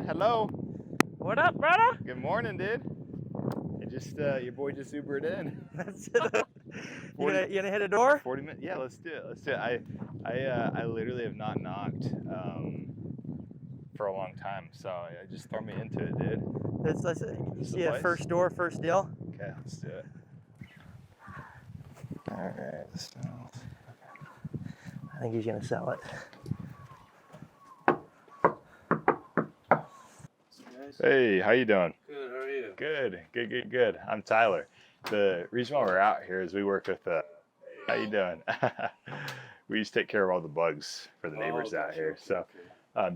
man. Hello. What up, brother? Good morning, dude. It just your boy just Ubered in. That's it. You gonna hit a door? 40 minutes. Yeah, let's do it. Let's do it. I literally have not knocked for a long time, so just throw me into it, dude. Let's see a first door, first deal. Okay, let's do it. All right, I think he's gonna sell it. Hey, how you doing? Good, how are you? Good. I'm Tyler. The reason why we're out here is we work with how you doing? We used to take care of all the bugs for the neighbors out here. So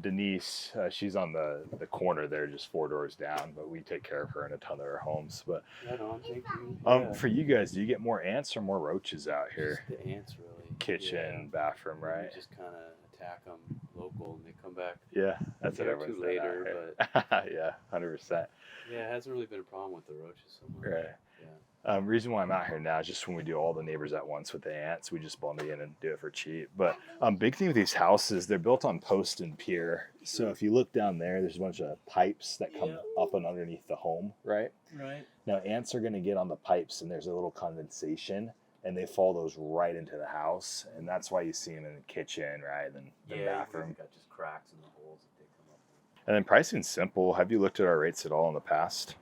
Denise, she's on the corner there, just 4 doors down, but we take care of her in a ton of her homes. But right on, thank you. For you guys, do you get more ants or more roaches out here? Just the ants, really. Kitchen, bathroom, right? We just kind of attack them local and they come back. Yeah, that's what everyone's too later, but yeah, 100%. Yeah, it hasn't really been a problem with the roaches so much. Right. Yeah. Reason why I'm out here now is just when we do all the neighbors at once with the ants, we just bundle in and do it for cheap. But big thing with these houses, they're built on post and pier. So if you look down there, there's a bunch of pipes that come up and underneath the home, right? Right. Now ants are going to get on the pipes and there's a little condensation and they fall those right into the house. And that's why you see them in the kitchen, right? And the bathroom. Got just cracks in the holes that they come up with. And then pricing's simple. Have you looked at our rates at all in the past?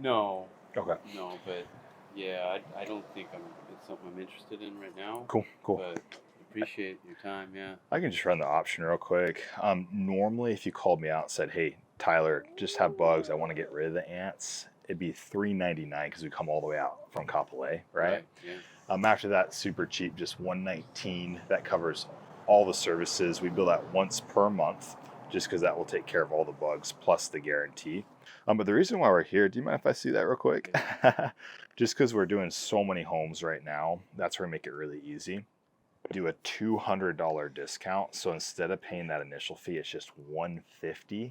No. Okay. No, but yeah, I don't think it's something I'm interested in right now. Cool. But appreciate your time, yeah. I can just run the option real quick. Normally, if you called me out and said, hey, Tyler, just have bugs, I want to get rid of the ants, it'd be $3.99 because we come all the way out from Kapolei, right? Yeah. After that, super cheap, just $119. That covers all the services. We bill that once per month just because that will take care of all the bugs plus the guarantee. But the reason why we're here, do you mind if I see that real quick? Just because we're doing so many homes right now, that's where we make it really easy. Do a $200 discount. So instead of paying that initial fee, it's just $150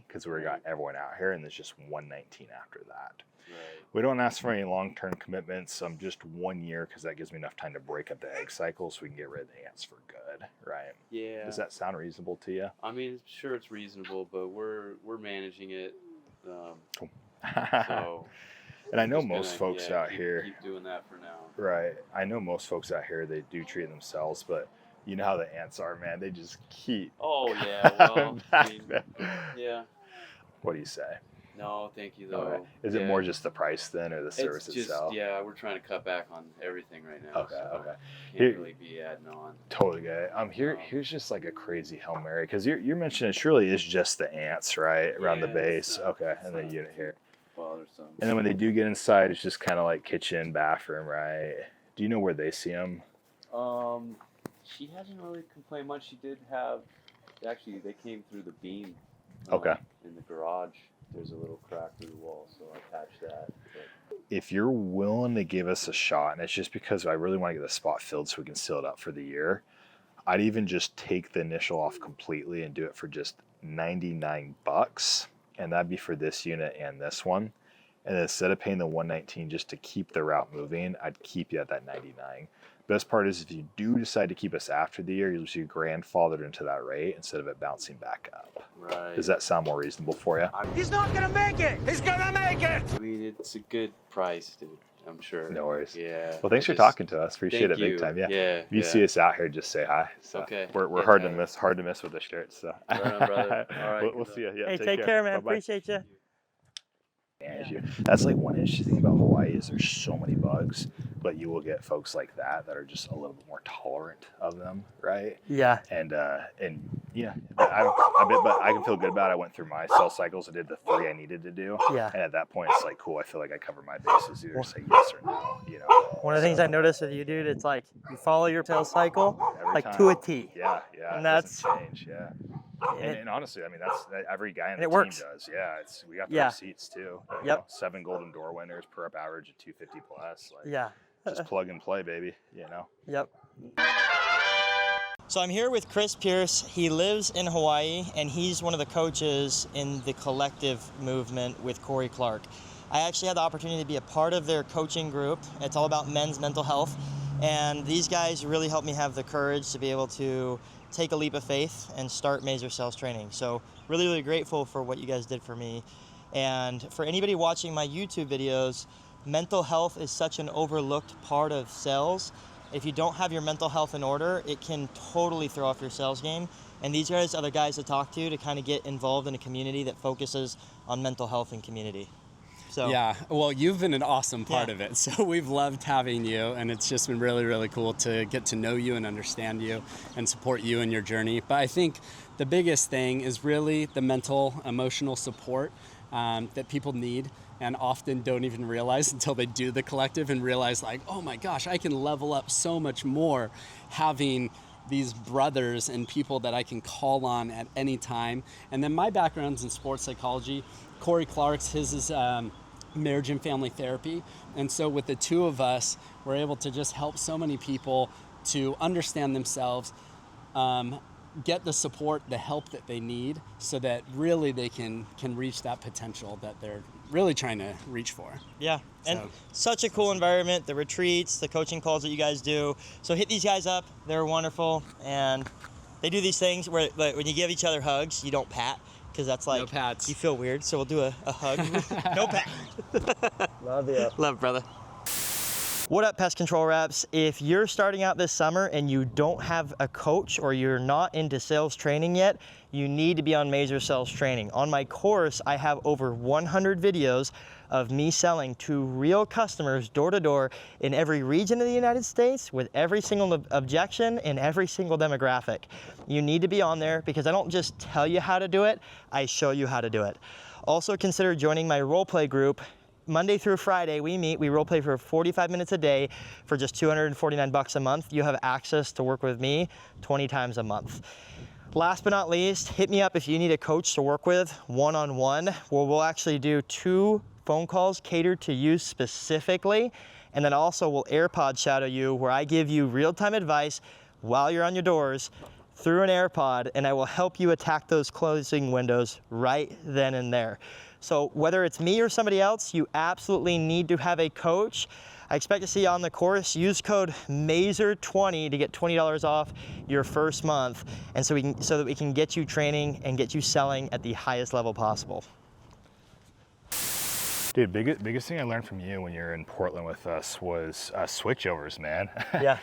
because we got everyone out here, and there's just $119 after that. Right. We don't ask for any long-term commitments. Just 1 year because that gives me enough time to break up the egg cycle so we can get rid of the ants for good, right? Yeah. Does that sound reasonable to you? I mean, sure, it's reasonable, but we're managing it. Cool. So. And I know most folks out here keep doing that for now. Right. I know most folks out here, they do treat themselves, but you know how the ants are, man. They just keep. Oh yeah. Well, I mean, yeah. What do you say? No, thank you though. Right. Is it more just the price then, or the service itself? Yeah, we're trying to cut back on everything right now. Okay. So Okay. Can't really be adding on. Totally good. Here's just like a crazy Hail Mary because you're mentioning it surely is just the ants, right, around the base. Okay, and the unit here. Bothersome. And then when they do get inside, it's just kind of like kitchen, bathroom, right? Do you know where they see them? She hasn't really complained much. She did have, actually, they came through the beam. Okay. In the garage, there's a little crack through the wall, so I patched that. But. If you're willing to give us a shot, and it's just because I really want to get the spot filled so we can seal it up for the year, I'd even just take the initial off completely and do it for just $99. And that'd be for this unit and this one. And instead of paying the $119 just to keep the route moving, I'd keep you at that $99. Best part is if you do decide to keep us after the year, you'll be grandfathered into that rate instead of it bouncing back up. Right. Does that sound more reasonable for you? He's not gonna make it! He's gonna make it! I mean, it's a good price, dude. I'm sure. No worries. Yeah. Well, thanks for talking to us. Appreciate it big time. Yeah. Yeah. If you see us out here, just say hi. So okay. We're hard to miss. Hard to miss with the shirts. So. Right on, brother. All right. We'll see you. Yeah, hey, take care, man. Bye-bye. Appreciate you. That's like one interesting thing about Hawaii is there's so many bugs, but you will get folks like that are just a little bit more tolerant of them, right? Yeah. And yeah, but I can feel good about it. I went through my cell cycles. I did the 3 I needed to do. Yeah. And at that point, it's like, cool. I feel like I covered my bases. Either say yes or no. You know. One of the things I noticed with you, dude, it's like you follow your sales cycle like time. to a T. Yeah. And it that's doesn't change. Yeah. And honestly, I mean, that's every guy in the it team works. does. Yeah, we got the receipts too. You Yep. know, 7 Golden Door winners, per up average of 250 plus. Like, Yeah. just plug and play, baby. You know. Yep. So I'm here with Chris Pierce. He lives in Hawaii, and he's one of the coaches in the collective movement with Corey Clark. I actually had the opportunity to be a part of their coaching group. It's all about men's mental health, and these guys really helped me have the courage to be able to take a leap of faith and start Mazer Sales Training. So really, really grateful for what you guys did for me. And for anybody watching my YouTube videos, mental health is such an overlooked part of sales. If you don't have your mental health in order, it can totally throw off your sales game. And these guys are the guys to talk to kind of get involved in a community that focuses on mental health and community. So yeah, well, you've been an awesome part of it. So we've loved having you, and it's just been really, really cool to get to know you and understand you and support you in your journey. But I think the biggest thing is really the mental, emotional support that people need and often don't even realize until they do the collective and realize like, oh my gosh, I can level up so much more having these brothers and people that I can call on at any time. And then my background's in sports psychology. Corey Clark's, his is marriage and family therapy. And so with the two of us, we're able to just help so many people to understand themselves, get the support, the help that they need so that really they can reach that potential that they're really trying to reach for. Yeah, and such a cool environment, the retreats, the coaching calls that you guys do. So hit these guys up, they're wonderful, and they do these things where like, when you give each other hugs, you don't pat, because that's like, no pats. You feel weird, so we'll do a hug. No pat. Love you. Love, brother. What up, pest control reps? If you're starting out this summer and you don't have a coach or you're not into sales training yet, you need to be on Mazer Sales Training. On my course, I have over 100 videos of me selling to real customers door to door in every region of the United States with every single objection in every single demographic. You need to be on there because I don't just tell you how to do it, I show you how to do it. Also consider joining my role play group. Monday through Friday, we meet, we role play for 45 minutes a day for just $249 a month. You have access to work with me 20 times a month. Last but not least, hit me up if you need a coach to work with one-on-one, where we'll actually do 2 phone calls catered to you specifically. And then also we'll AirPod shadow you, where I give you real-time advice while you're on your doors through an AirPod, and I will help you attack those closing windows right then and there. So whether it's me or somebody else, you absolutely need to have a coach. I expect to see you on the course. Use code MAZER20 to get $20 off your first month, and so that we can get you training and get you selling at the highest level possible. Dude, biggest thing I learned from you when you're in Portland with us was switchovers, man. Yeah.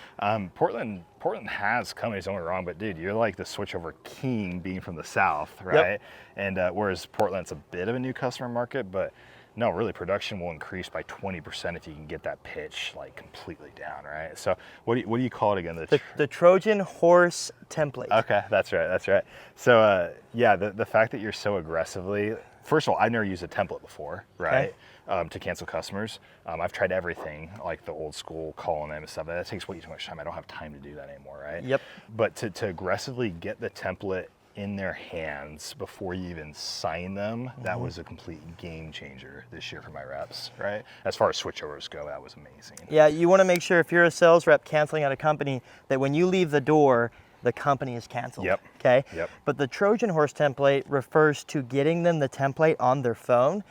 Portland has companies, don't get me wrong, but dude, you're like the switchover king being from the South, right? Yep. And whereas Portland's a bit of a new customer market, but no, really production will increase by 20% if you can get that pitch like completely down, right? So what do you call it again? The Trojan horse template. Okay, that's right. So yeah, the fact that you're so aggressively, first of all, I've never used a template before, right? Okay. To cancel customers. I've tried everything, like the old school calling them and stuff. That takes way too much time. I don't have time to do that anymore, right? Yep. But to aggressively get the template in their hands before you even sign them, that was a complete game changer this year for my reps, right? As far as switchovers go, that was amazing. Yeah, you want to make sure if you're a sales rep canceling at a company that when you leave the door, the company is canceled. Yep. Okay? Yep. But the Trojan horse template refers to getting them the template on their phone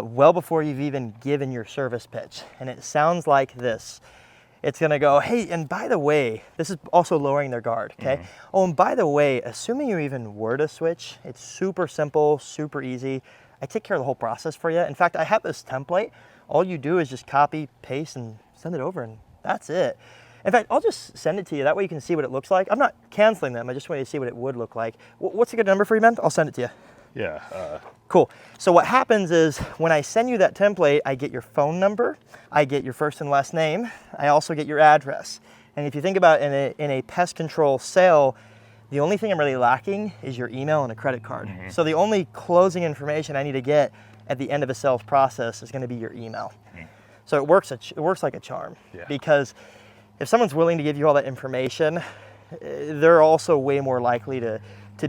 well before you've even given your service pitch. And it sounds like this. It's gonna go, hey, and by the way, this is also lowering their guard, okay? Oh, and by the way, assuming you even were to switch, it's super simple, super easy. I take care of the whole process for you. In fact, I have this template. All you do is just copy, paste, and send it over, and that's it. In fact, I'll just send it to you. That way you can see what it looks like. I'm not canceling them. I just want you to see what it would look like. What's a good number for you, Ben? I'll send it to you. Yeah. Cool. So what happens is when I send you that template, I get your phone number, I get your first and last name, I also get your address. And if you think about in a pest control sale, the only thing I'm really lacking is your email and a credit card. So the only closing information I need to get at the end of a sales process is going to be your email. So it works like a charm, because if someone's willing to give you all that information, they're also way more likely to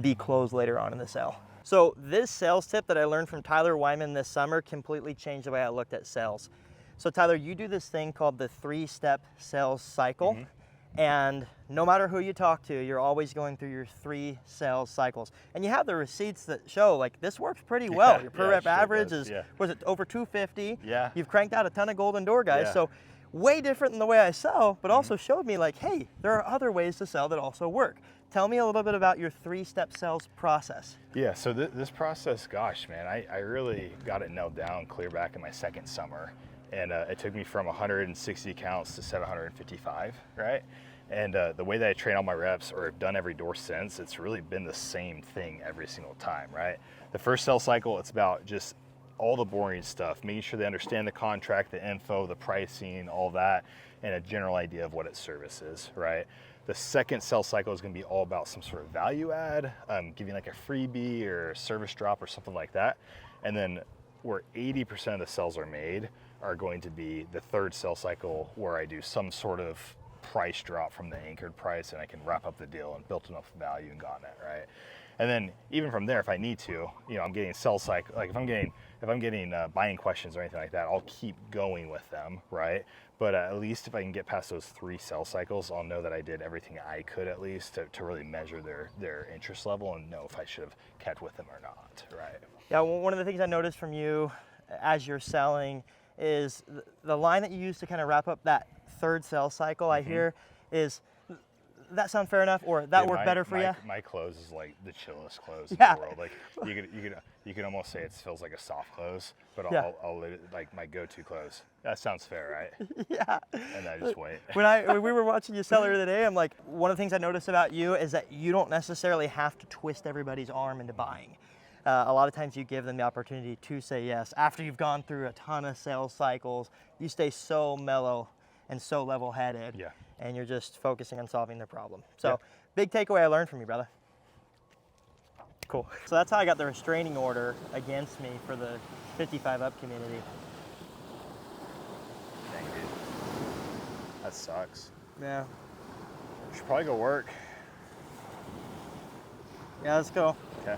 be closed later on in the sale. So this sales tip that I learned from Tyler Wyman this summer completely changed the way I looked at sales. So Tyler, you do this thing called the 3-step sales cycle. And no matter who you talk to, you're always going through your 3 sales cycles. And you have the receipts that show like this works pretty well. Your per rep average is, was it over 250? Yeah. You've cranked out a ton of golden door guys. So way different than the way I sell, but also showed me like, hey, there are other ways to sell that also work. Tell me a little bit about your 3-step sales process. Yeah, so this process, gosh, man, I really got it nailed down clear back in my second summer. And it took me from 160 accounts to 755, right? And the way that I train all my reps, or have done every door since, it's really been the same thing every single time, right? The first sales cycle, it's about just all the boring stuff, making sure they understand the contract, the info, the pricing, all that, and a general idea of what its service is, right? The second sales cycle is going to be all about some sort of value add, giving like a freebie or a service drop or something like that. And then where 80% of the sales are made are going to be the third sales cycle, where I do some sort of price drop from the anchored price, and I can wrap up the deal and built enough value and gotten it, right? And then even from there, if I need to, I'm getting sales cycle, like if I'm getting buying questions or anything like that, I'll keep going with them, right? But at least if I can get past those 3 sales cycles, I'll know that I did everything I could, at least to really measure their interest level and know if I should have kept with them or not, right? Yeah, well, one of the things I noticed from you as you're selling is the line that you use to kind of wrap up that third sales cycle, I hear, is, that sound fair enough, or that work better for you? My close is like the chillest close in Yeah. the world. Like you could almost say it feels like a soft close, but Yeah. I'll let it, like my go-to close. That sounds fair, right? Yeah. And I just wait. When we were watching you sell the other day, I'm like, one of the things I noticed about you is that you don't necessarily have to twist everybody's arm into buying. A lot of times you give them the opportunity to say yes. After you've gone through a ton of sales cycles, you stay so mellow and so level-headed. Yeah. And you're just focusing on solving their problem. So big takeaway I learned from you, brother. Cool. So that's how I got the restraining order against me for the 55 up community. Dang, dude. That sucks. Yeah. Should probably go work. Yeah, let's go. Okay.